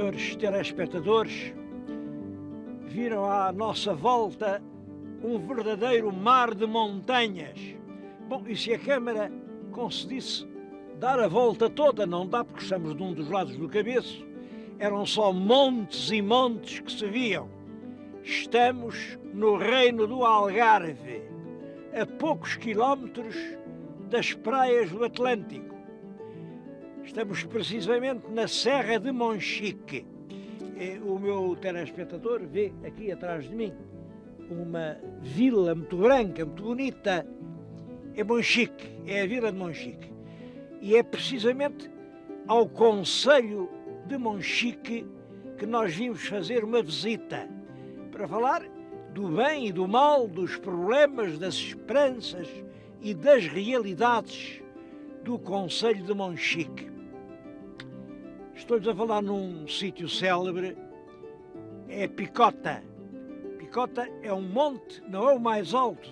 Senhores telespectadores, viram à nossa volta um verdadeiro mar de montanhas. Bom, e se a Câmara conseguisse dar a volta toda, não dá porque estamos de um dos lados do cabeço, eram só montes e montes que se viam. Estamos no reino do Algarve, a poucos quilómetros das praias do Atlântico. Estamos precisamente na Serra de Monchique. O meu telespectador vê aqui atrás de mim uma vila muito branca, muito bonita. É Monchique, é a vila de Monchique. E é precisamente ao concelho de Monchique que nós vimos fazer uma visita para falar do bem e do mal, dos problemas, das esperanças e das realidades do concelho de Monchique. Estou-lhes a falar num sítio célebre, é Picota. Picota é um monte, não é o mais alto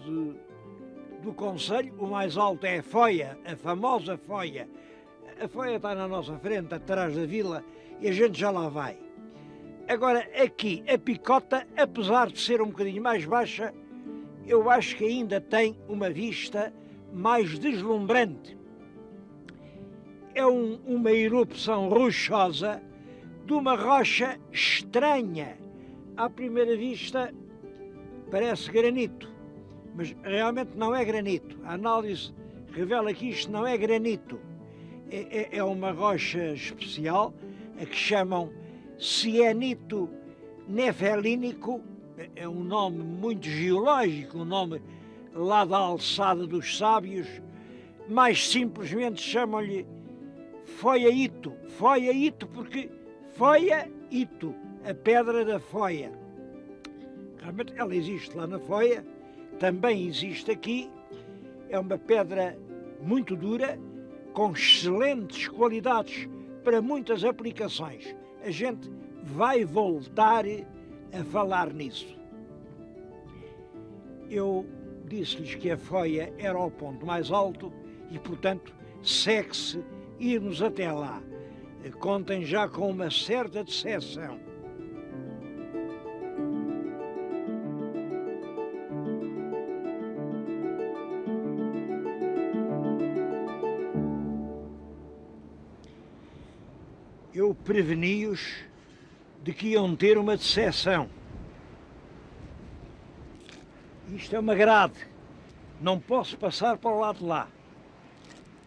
do concelho, o mais alto é a Foia, a famosa Foia. A Foia está na nossa frente, atrás da vila, e a gente já lá vai. Agora, aqui, a Picota, apesar de ser um bocadinho mais baixa, eu acho que ainda tem uma vista mais deslumbrante. É uma erupção rochosa de uma rocha estranha. À primeira vista parece granito, mas realmente não é granito. A análise revela que isto não é granito. É uma rocha especial, a que chamam cianito nefelínico. É um nome muito geológico, um nome lá da alçada dos sábios. Mais simplesmente chamam-lhe Foia-ito. Foia-ito porque Foia-ito, a pedra da Foia. Realmente ela existe lá na Foia, também existe aqui. É uma pedra muito dura, com excelentes qualidades para muitas aplicações. A gente vai voltar a falar nisso. Eu disse-lhes que a Foia era o ponto mais alto e, portanto, segue-se irmos até lá. Contem já com uma certa decepção. Eu preveni-os de que iam ter uma decepção. Isto é uma grade, não posso passar para o lado de lá.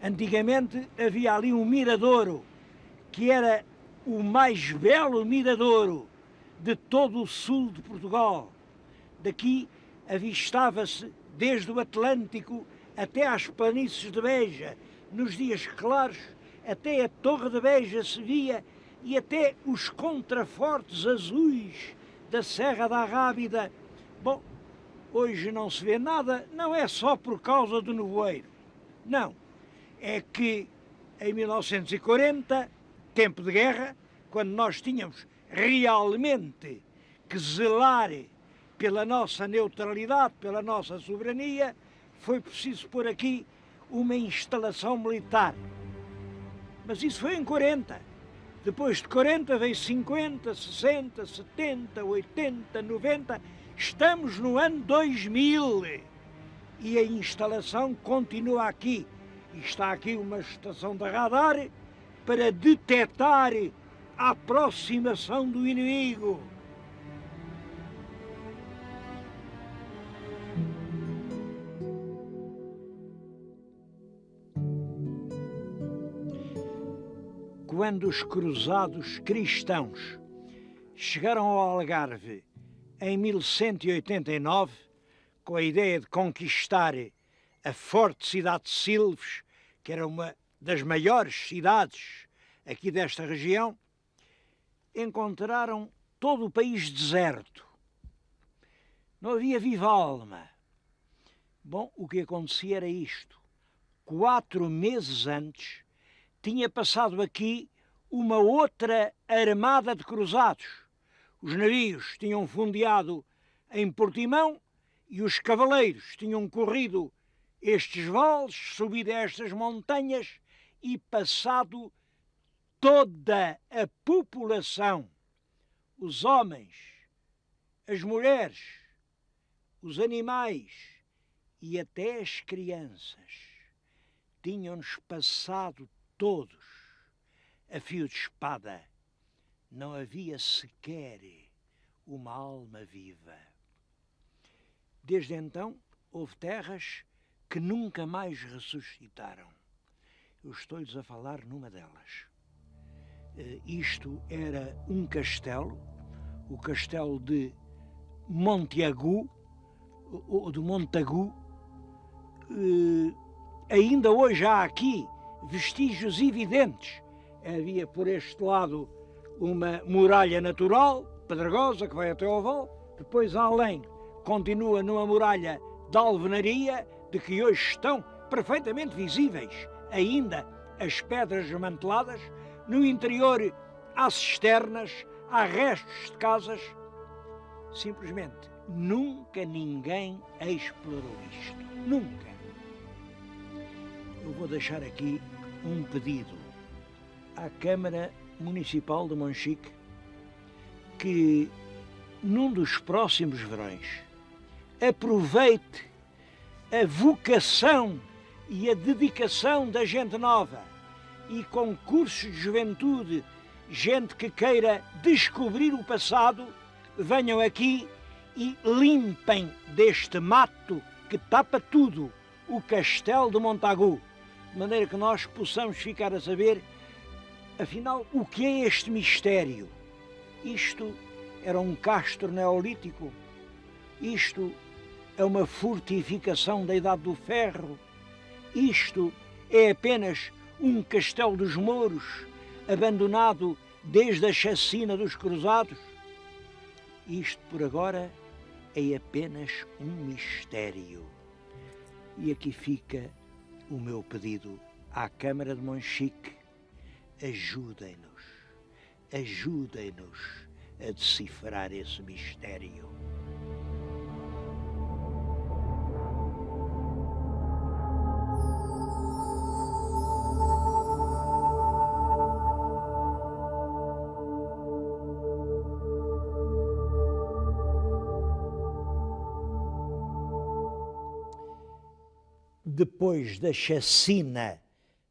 Antigamente havia ali um miradouro, que era o mais belo miradouro de todo o sul de Portugal. Daqui avistava-se desde o Atlântico até às planícies de Beja. Nos dias claros, até a Torre de Beja se via e até os contrafortes azuis da Serra da Rábida. Bom, hoje não se vê nada, não é só por causa do nevoeiro. Não. É que em 1940, tempo de guerra, quando nós tínhamos realmente que zelar pela nossa neutralidade, pela nossa soberania, foi preciso pôr aqui uma instalação militar. Mas isso foi em 40. Depois de 40 veio 50, 60, 70, 80, 90. Estamos no ano 2000 e a instalação continua aqui. E está aqui uma estação de radar para detectar a aproximação do inimigo. Quando os cruzados cristãos chegaram ao Algarve em 1189, com a ideia de conquistar a forte cidade de Silves, que era uma das maiores cidades aqui desta região, encontraram todo o país deserto. Não havia viva alma. Bom, o que acontecia era isto. 4 meses antes, tinha passado aqui uma outra armada de cruzados. Os navios tinham fundeado em Portimão e os cavaleiros tinham corrido estes vales, subido a estas montanhas e passado toda a população os homens, as mulheres, os animais e até as crianças tinham-nos passado todos a fio de espada. Não havia sequer uma alma viva. Desde então, houve terras que nunca mais ressuscitaram. Eu estou-lhes a falar numa delas. Isto era um castelo, o castelo de Monteagu, ou de Montagu. Ainda hoje há aqui vestígios evidentes. Havia por este lado uma muralha natural, pedregosa, que vai até ao val. Depois, além, continua numa muralha de alvenaria, de que hoje estão perfeitamente visíveis ainda as pedras desmanteladas. No interior há cisternas, há restos de casas. Simplesmente nunca ninguém explorou isto. Nunca. Eu vou deixar aqui um pedido à Câmara Municipal de Monchique que, num dos próximos verões, aproveite a vocação e a dedicação da gente nova e concursos de juventude, gente que queira descobrir o passado, venham aqui e limpem deste mato que tapa tudo o castelo de Montagu, de maneira que nós possamos ficar a saber, afinal, o que é este mistério? Isto era um castro neolítico? Isto é uma fortificação da Idade do Ferro? Isto é apenas um castelo dos mouros, abandonado desde a chacina dos cruzados? Isto, por agora, é apenas um mistério. E aqui fica o meu pedido à Câmara de Monchique: ajudem-nos, ajudem-nos a decifrar esse mistério. Depois da chacina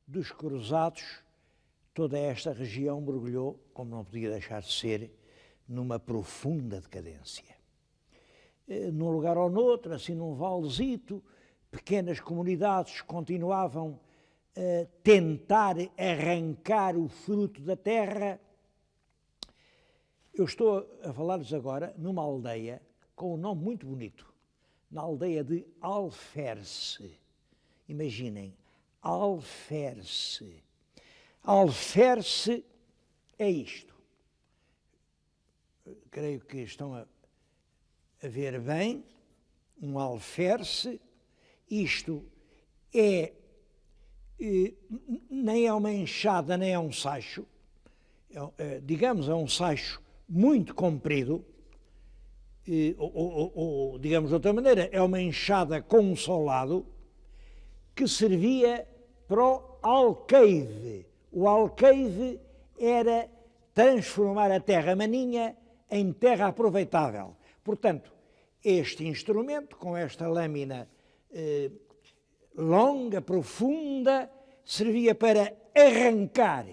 dos cruzados, toda esta região mergulhou, como não podia deixar de ser, numa profunda decadência. Num lugar ou noutro, assim num valezito, pequenas comunidades continuavam a tentar arrancar o fruto da terra. Eu estou a falar-lhes agora numa aldeia com um nome muito bonito, na aldeia de Alferce. Imaginem, Alferce. Alferce é isto. Creio que estão a ver bem, um alferce. Isto nem é uma enxada, nem é um sacho. Digamos, é um sacho muito comprido, ou digamos de outra maneira, é uma enxada com um só lado, que servia para o alqueire. O alqueire era transformar a terra maninha em terra aproveitável. Portanto, este instrumento, com esta lâmina longa, profunda, servia para arrancar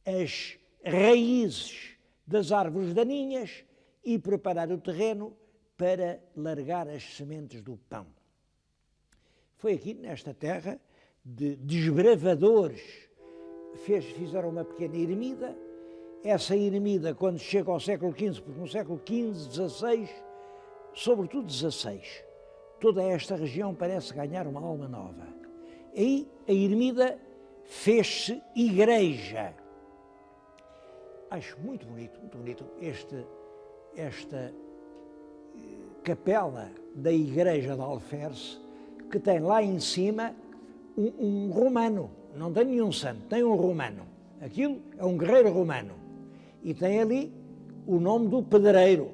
as raízes das árvores daninhas e preparar o terreno para largar as sementes do pão. Foi aqui, nesta terra, de desbravadores, fizeram uma pequena ermida. Essa ermida, quando chega ao século XV, porque no século XV, XVI, sobretudo XVI, toda esta região parece ganhar uma alma nova. Aí a ermida fez-se igreja. Acho muito bonito esta capela da igreja de Alferce, que tem lá em cima um romano, não tem nenhum santo, tem um romano. Aquilo é um guerreiro romano. E tem ali o nome do pedreiro,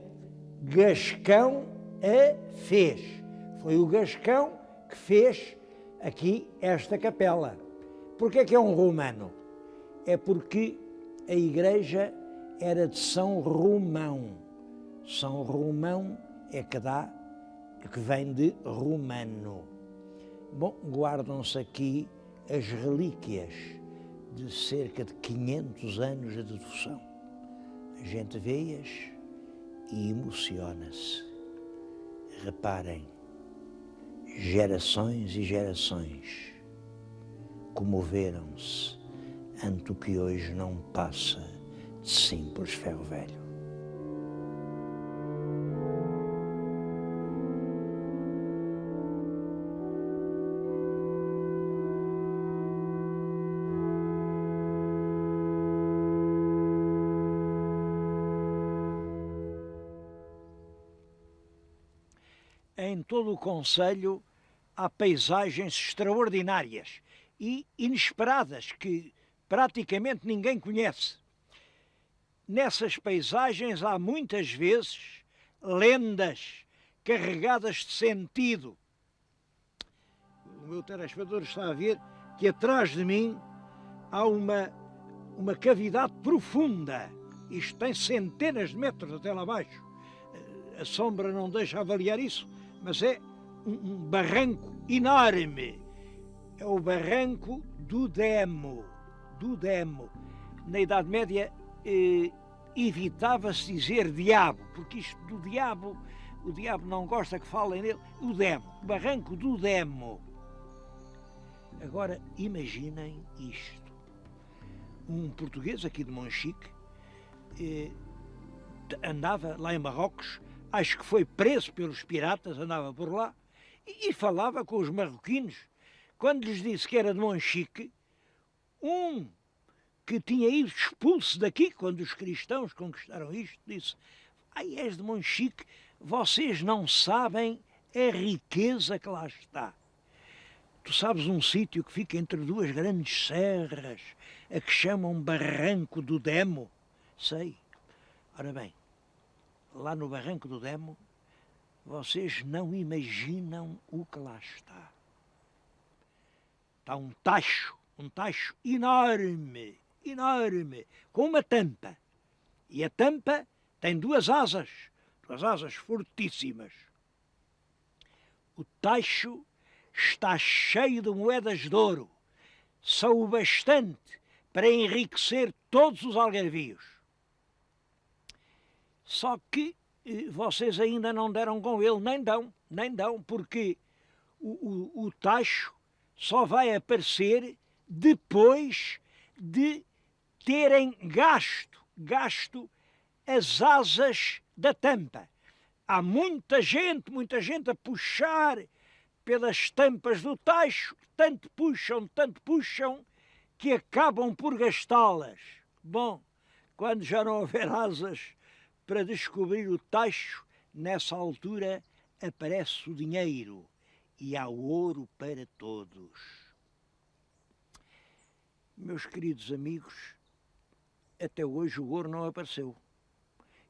Gascão a fez. Foi o Gascão que fez aqui esta capela. Porquê é que é um romano? É porque a igreja era de São Romão. São Romão é que vem de romano. Bom, guardam-se aqui as relíquias de cerca de 500 anos de devoção. A gente vê-as e emociona-se. Reparem, gerações e gerações comoveram-se ante o que hoje não passa de simples ferro velho. Em todo o concelho há paisagens extraordinárias e inesperadas que praticamente ninguém conhece. Nessas paisagens há muitas vezes lendas carregadas de sentido. O meu telespectador está a ver que atrás de mim há uma cavidade profunda. Isto tem centenas de metros até lá abaixo. A sombra não deixa avaliar isso, mas é um barranco enorme. É o barranco do Demo. Na Idade Média evitava-se dizer diabo, porque isto do diabo, o diabo não gosta que falem nele. O Demo, o barranco do Demo. Agora imaginem isto. Um português aqui de Monchique andava lá em Marrocos, acho que foi preso pelos piratas, andava por lá, e falava com os marroquinos. Quando lhes disse que era de Monchique, um que tinha ido expulso daqui, quando os cristãos conquistaram isto, disse: "Ai, és de Monchique, vocês não sabem a riqueza que lá está. Tu sabes um sítio que fica entre duas grandes serras, a que chamam Barranco do Demo?" Sei. Ora bem, lá no Barranco do Demo, vocês não imaginam o que lá está. Está um tacho enorme, com uma tampa. E a tampa tem duas asas fortíssimas. O tacho está cheio de moedas de ouro. São o bastante para enriquecer todos os algarvios. Só que vocês ainda não deram com ele, nem dão, porque o tacho só vai aparecer depois de terem gasto as asas da tampa. Há muita gente a puxar pelas tampas do tacho, tanto puxam, que acabam por gastá-las. Bom, quando já não houver asas para descobrir o tacho, nessa altura aparece o dinheiro e há ouro para todos. Meus queridos amigos, até hoje o ouro não apareceu.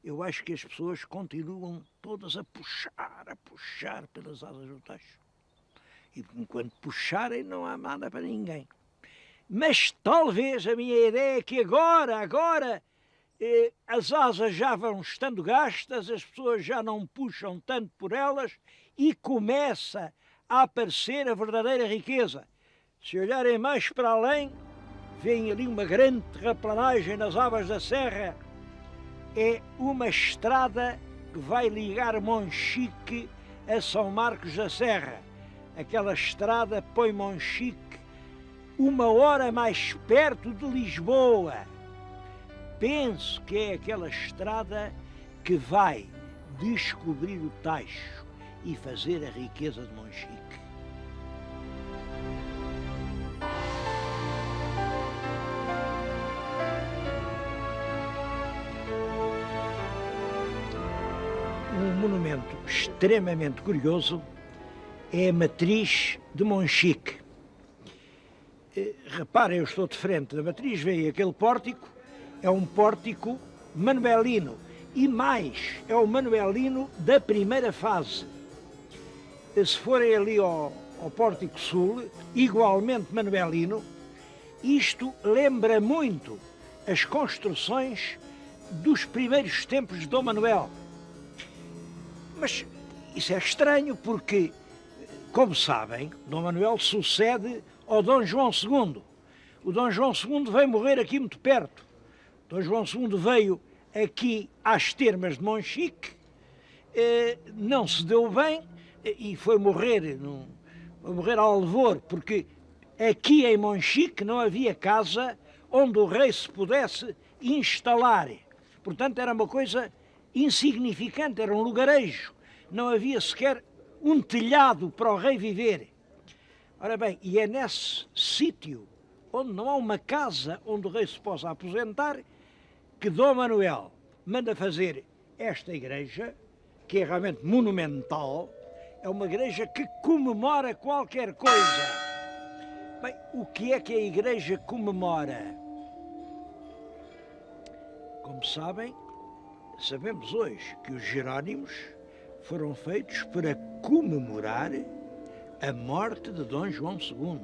Eu acho que as pessoas continuam todas a puxar pelas asas do tacho. E enquanto puxarem não há nada para ninguém. Mas talvez a minha ideia é que agora as asas já vão estando gastas, as pessoas já não puxam tanto por elas e começa a aparecer a verdadeira riqueza. Se olharem mais para além, veem ali uma grande terraplanagem nas Avas da Serra. É uma estrada que vai ligar Monchique a São Marcos da Serra. Aquela estrada põe Monchique 1 hora mais perto de Lisboa. Penso que é aquela estrada que vai descobrir o tacho e fazer a riqueza de Monchique. Um monumento extremamente curioso é a matriz de Monchique. Reparem, eu estou de frente da matriz, veem aquele pórtico, é um pórtico manuelino, e mais, é o manuelino da primeira fase. Se forem ali ao pórtico sul, igualmente manuelino, isto lembra muito as construções dos primeiros tempos de Dom Manuel. Mas isso é estranho porque, como sabem, Dom Manuel sucede ao Dom João II. O Dom João II veio morrer aqui muito perto. Dom João II veio aqui às termas de Monchique, não se deu bem e foi morrer a Alvor, porque aqui em Monchique não havia casa onde o rei se pudesse instalar. Portanto, era uma coisa insignificante, era um lugarejo. Não havia sequer um telhado para o rei viver. Ora bem, e é nesse sítio onde não há uma casa onde o rei se possa aposentar que Dom Manuel manda fazer esta igreja, que é realmente monumental, é uma igreja que comemora qualquer coisa. Bem, o que é que a igreja comemora? Como sabem, sabemos hoje que os Jerónimos foram feitos para comemorar a morte de Dom João II.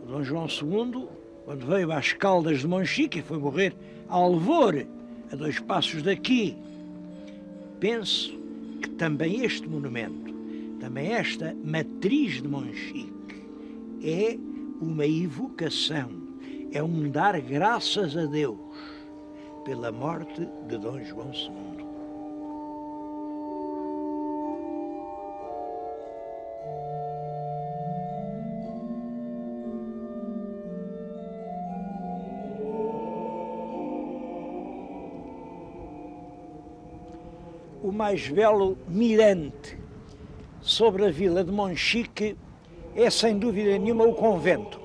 O Dom João II, quando veio às Caldas de Monchique e foi morrer a Alvor, a 2 passos daqui, penso que também este monumento, também esta matriz de Monchique, é uma evocação, é um dar graças a Deus pela morte de Dom João II. O mais belo mirante sobre a vila de Monchique é, sem dúvida nenhuma, o convento.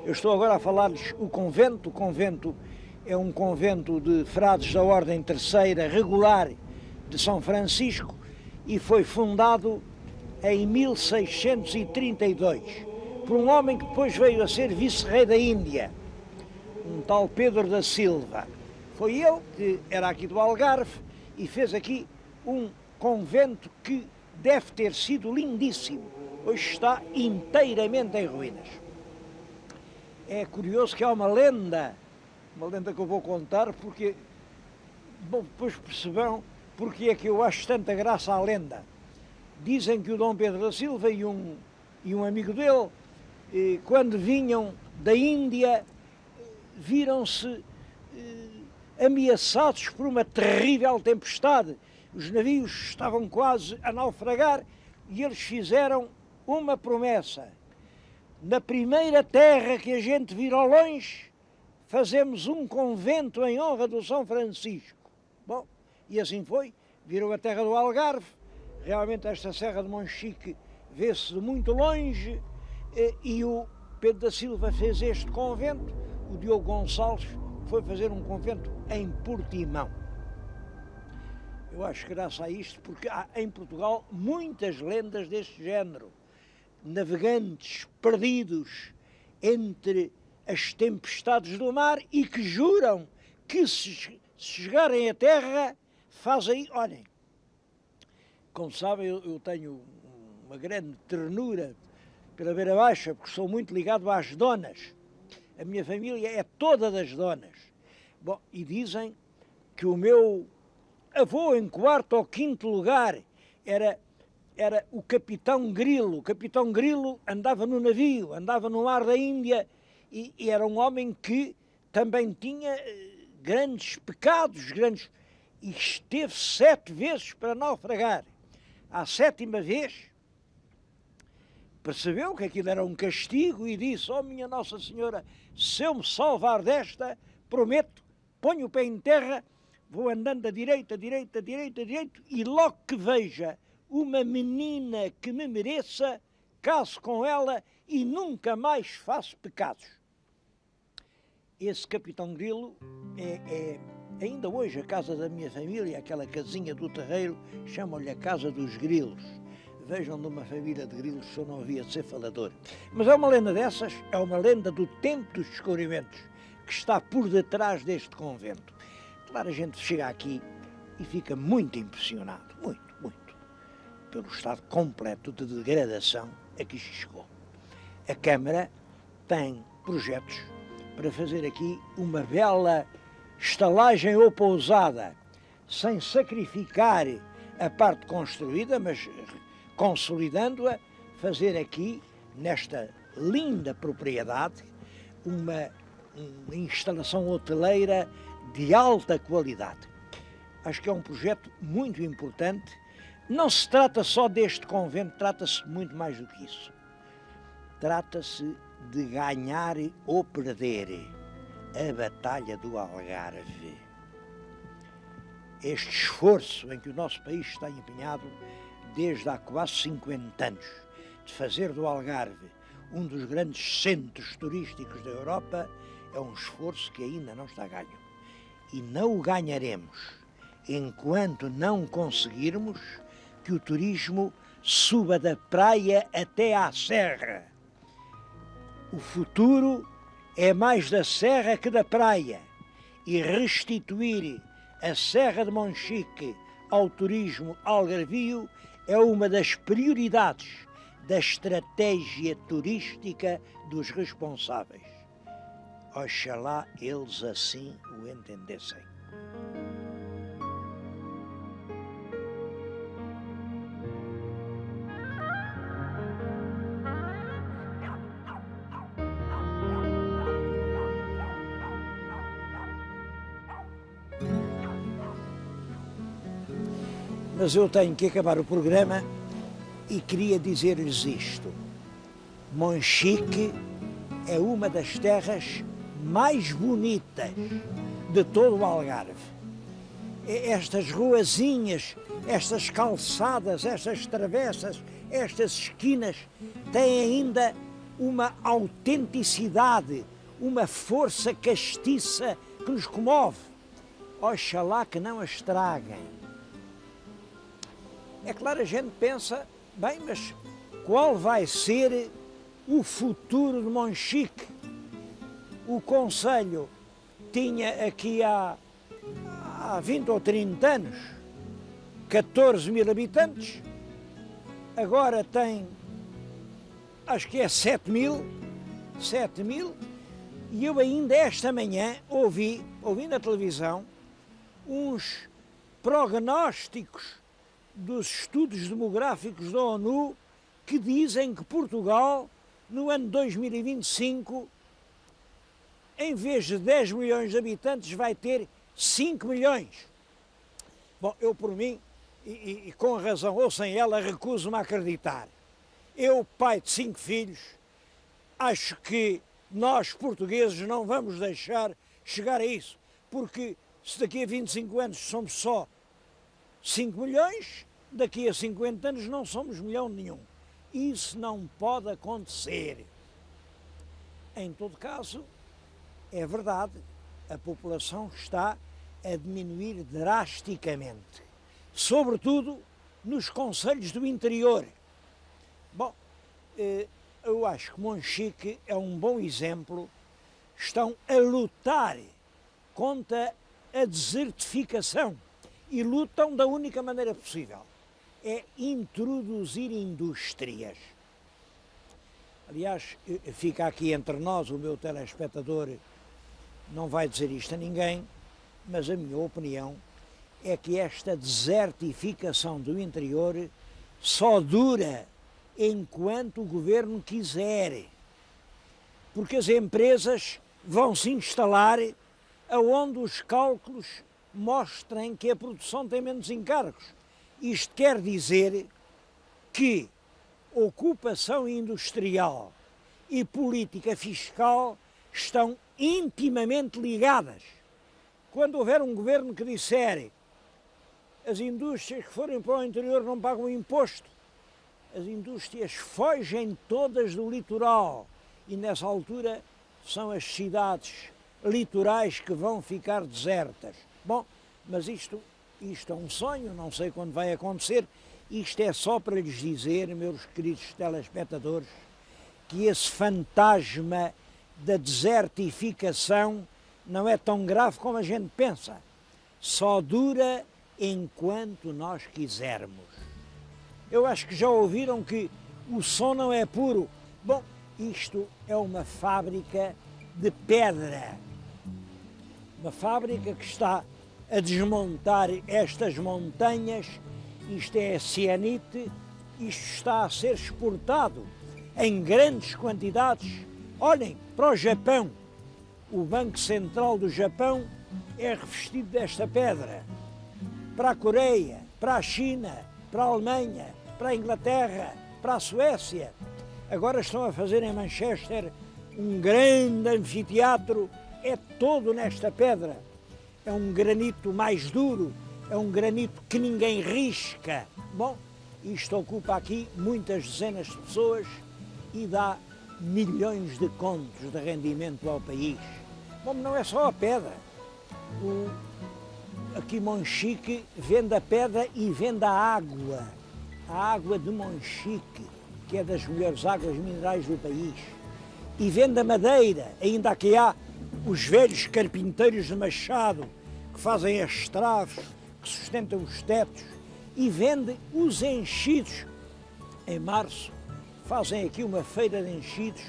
Eu estou agora a falar-lhes o convento. O convento é um convento de frades da Ordem Terceira regular de São Francisco e foi fundado em 1632 por um homem que depois veio a ser vice-rei da Índia, um tal Pedro da Silva. Foi ele que era aqui do Algarve e fez aqui um convento que deve ter sido lindíssimo. Hoje está inteiramente em ruínas. É curioso que há uma lenda que eu vou contar, porque, bom, depois perceberão porque é que eu acho tanta graça à lenda. Dizem que o Dom Pedro da Silva e um amigo dele, quando vinham da Índia, viram-se ameaçados por uma terrível tempestade. Os navios estavam quase a naufragar e eles fizeram uma promessa. Na primeira terra que a gente vir ao longe, fazemos um convento em honra do São Francisco. Bom, e assim foi. Viram a terra do Algarve. Realmente esta Serra de Monchique vê-se de muito longe e o Pedro da Silva fez este convento. O Diogo Gonçalves foi fazer um convento em Portimão. Eu acho graças a isto, porque há em Portugal muitas lendas deste género. Navegantes perdidos entre as tempestades do mar e que juram que se chegarem à terra, fazem... Olhem, como sabem, eu tenho uma grande ternura pela Beira Baixa, porque sou muito ligado às donas. A minha família é toda das donas. Bom, e dizem que o meu avô, em 4º ou 5º lugar, era o Capitão Grilo. O Capitão Grilo andava no navio, andava no mar da Índia e era um homem que também tinha grandes pecados, e esteve 7 vezes para naufragar. À 7ª vez, percebeu que aquilo era um castigo e disse: "Oh, minha Nossa Senhora, se eu me salvar desta, prometo, ponho o pé em terra, vou andando à direita, e logo que veja uma menina que me mereça, caso com ela e nunca mais faço pecados." Esse Capitão Grilo é ainda hoje a casa da minha família, aquela casinha do terreiro, chamam-lhe a Casa dos Grilos. Vejam, de uma família de grilos, se eu não havia de ser falador. Mas é uma lenda dessas, é uma lenda do tempo dos descobrimentos, que está por detrás deste convento. Claro, a gente chega aqui e fica muito impressionado, muito, pelo estado completo de degradação a que chegou. A Câmara tem projetos para fazer aqui uma bela estalagem ou pousada, sem sacrificar a parte construída, mas consolidando-a, fazer aqui, nesta linda propriedade, uma instalação hoteleira de alta qualidade. Acho que é um projeto muito importante. Não se trata só deste convento, trata-se muito mais do que isso. Trata-se de ganhar ou perder a Batalha do Algarve. Este esforço em que o nosso país está empenhado desde há quase 50 anos, de fazer do Algarve um dos grandes centros turísticos da Europa, é um esforço que ainda não está ganho. E não o ganharemos enquanto não conseguirmos que o turismo suba da praia até à serra. O futuro é mais da serra que da praia, e restituir a Serra de Monchique ao turismo algarvio é uma das prioridades da estratégia turística dos responsáveis. Oxalá eles assim o entendessem. Mas eu tenho que acabar o programa e queria dizer-lhes isto. Monchique é uma das terras mais bonitas de todo o Algarve. Estas ruazinhas, estas calçadas, estas travessas, estas esquinas têm ainda uma autenticidade, uma força castiça que nos comove. Oxalá que não a estraguem. É claro, a gente pensa, bem, mas qual vai ser o futuro de Monchique? O concelho tinha aqui há 20 ou 30 anos 14 mil habitantes, agora tem, acho que é 7 mil, e eu ainda esta manhã ouvi na televisão uns prognósticos dos estudos demográficos da ONU que dizem que Portugal, no ano 2025, em vez de 10 milhões de habitantes, vai ter 5 milhões. Bom, eu por mim, e com razão ou sem ela, recuso-me a acreditar. Eu, pai de 5 filhos, acho que nós, portugueses, não vamos deixar chegar a isso, porque se daqui a 25 anos somos só 5 milhões, daqui a 50 anos não somos milhão nenhum. Isso não pode acontecer. Em todo caso, é verdade, a população está a diminuir drasticamente, sobretudo nos concelhos do interior. Bom, eu acho que Monchique é um bom exemplo. Estão a lutar contra a desertificação e lutam da única maneira possível, é introduzir indústrias. Aliás, fica aqui entre nós, o meu telespectador não vai dizer isto a ninguém, mas a minha opinião é que esta desertificação do interior só dura enquanto o governo quiser, porque as empresas vão se instalar aonde os cálculos mostrem que a produção tem menos encargos. Isto quer dizer que ocupação industrial e política fiscal estão intimamente ligadas. Quando houver um governo que disser as indústrias que forem para o interior não pagam imposto, as indústrias fogem todas do litoral e nessa altura são as cidades litorais que vão ficar desertas. Bom, mas isto é um sonho, não sei quando vai acontecer. Isto é só para lhes dizer, meus queridos telespectadores, que esse fantasma da desertificação não é tão grave como a gente pensa. Só dura enquanto nós quisermos. Eu acho que já ouviram que o som não é puro. Bom, isto é uma fábrica de pedra. Uma fábrica que está a desmontar estas montanhas. Isto é cianite, isto está a ser exportado em grandes quantidades. Olhem para o Japão. O Banco Central do Japão é revestido desta pedra. Para a Coreia, para a China, para a Alemanha, para a Inglaterra, para a Suécia. Agora estão a fazer em Manchester um grande anfiteatro, é todo nesta pedra. É um granito mais duro, é um granito que ninguém risca. Bom, isto ocupa aqui muitas dezenas de pessoas e dá milhões de contos de rendimento ao país. Bom, não é só a pedra. Aqui Monchique vende a pedra e vende a água de Monchique, que é das melhores águas minerais do país. E vende a madeira, ainda aqui há os velhos carpinteiros de Machado, que fazem as traves, que sustentam os tetos, e vende os enchidos. Em março fazem aqui uma feira de enchidos,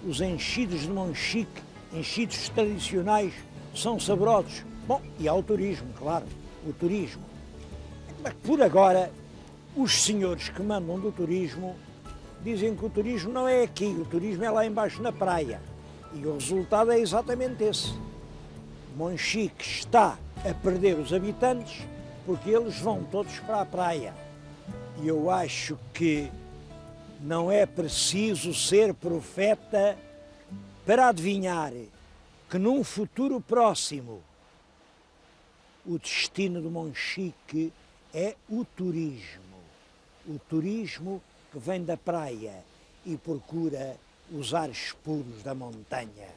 os enchidos de Monchique, enchidos tradicionais, são saborosos. Bom, e há o turismo, claro, o turismo. Mas por agora, os senhores que mandam do turismo dizem que o turismo não é aqui, o turismo é lá embaixo na praia. E o resultado é exatamente esse. Monchique está a perder os habitantes porque eles vão todos para a praia. E eu acho que não é preciso ser profeta para adivinhar que num futuro próximo o destino de Monchique é o turismo. O turismo que vem da praia e procura os ares puros da montanha.